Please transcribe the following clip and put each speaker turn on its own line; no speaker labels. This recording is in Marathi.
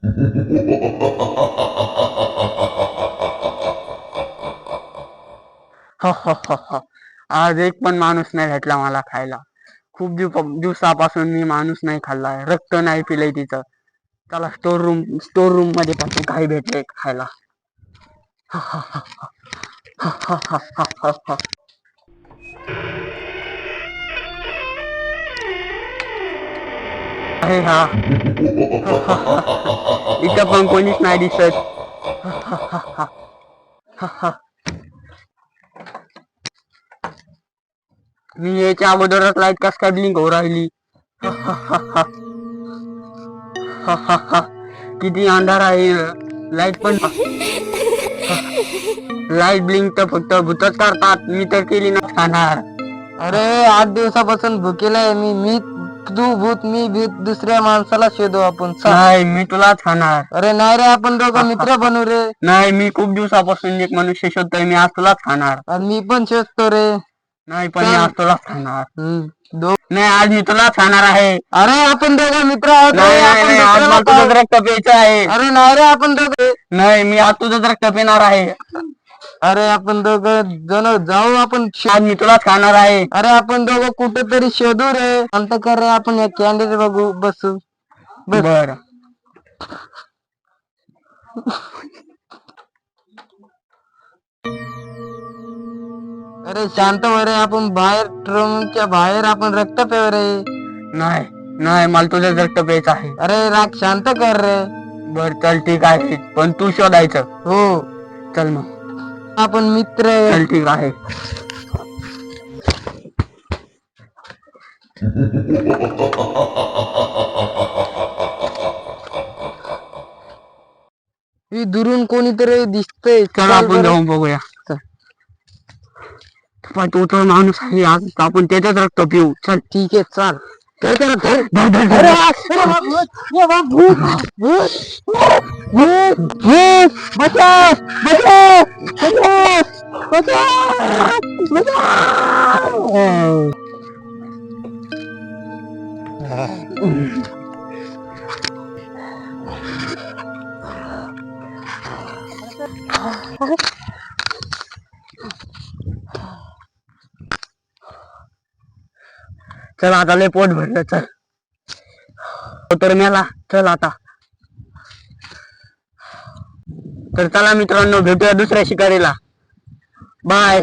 हो हो हो हो. आज एक पण माणूस नाही भेटला मला खायला. खूप दिवसापासून मी माणूस नाही खाल्लाय, रक्त नाही पिलंय तिचं. चला स्टोर रूम मध्ये पासून काही भेटले खायला. अरे हा. इथं पण कोणीच नाही दिसत. मी याच्या अगोदरच लाईट कस काय ब्लिंक हो राहिली. किती अंधार आहे. लाईट पण लाईट ब्लिंक तर फक्त भूतच करतात. मी तर केली ना खाणार.
अरे 8 दिवसापासून भुकेलाय मी तू भूत मी भूत दुसऱ्या माणसाला शोधू आपण चल.
नाही मी तुलाच खाणार.
अरे नाही रे आपण दोघं मित्र बनू रे.
नाही मी खूप दिवसापासून एक मनुष्य शोधतोय. मी आज तुलाच खाणार.
आणि मी पण शोधतो रे.
नाही पण मी आज तुलाच खाणार.
दो
नाही आज मी तुलाच खाणार आहे.
अरे आपण दोघं मित्र आहोत रे,
नाही नाही
आपण
नाही आज
दुसऱ्याला
मला तुझं
पाहू.
रक्त प्यायचं आहे.
अरे नाही रे आपण दोघं.
नाही मी आज तुझं रक्त पिणार आहे.
अरे आपण दोघं जण जाऊ आपण
आज मी तुलाच खाणार आहे.
अरे आपण दोघं कुठेतरी शोधू रे. शांत कर रे, आपण एक कॅन्डीड बघू बसू बस.
बर
अरे शांत हो रे, आपण बाहेर रूमच्या बाहेर आपण रक्त पेव रे.
नाही नाही मला तुझं रक्त प्यायचं आहे.
अरे राग शांत कर रे.
बर चल ठीक आहे पण तू शोधायचं.
हो
चल मग
आपण मित्र आहे.
चल ठीक आहे.
ही दुरून कोणीतरी दिसतंय.
चल आपण जाऊन बघूया. तू तर माणूस आहे आज आपण त्याच्याच रक्त पिऊ. चल
ठीक आहे चाल.
धर, धर, धर. चल आता लय पोट भरलं. चल तर मेला. चल आता तर चला मित्रांनो भेटूया दुसऱ्या शिकारीला. बाय.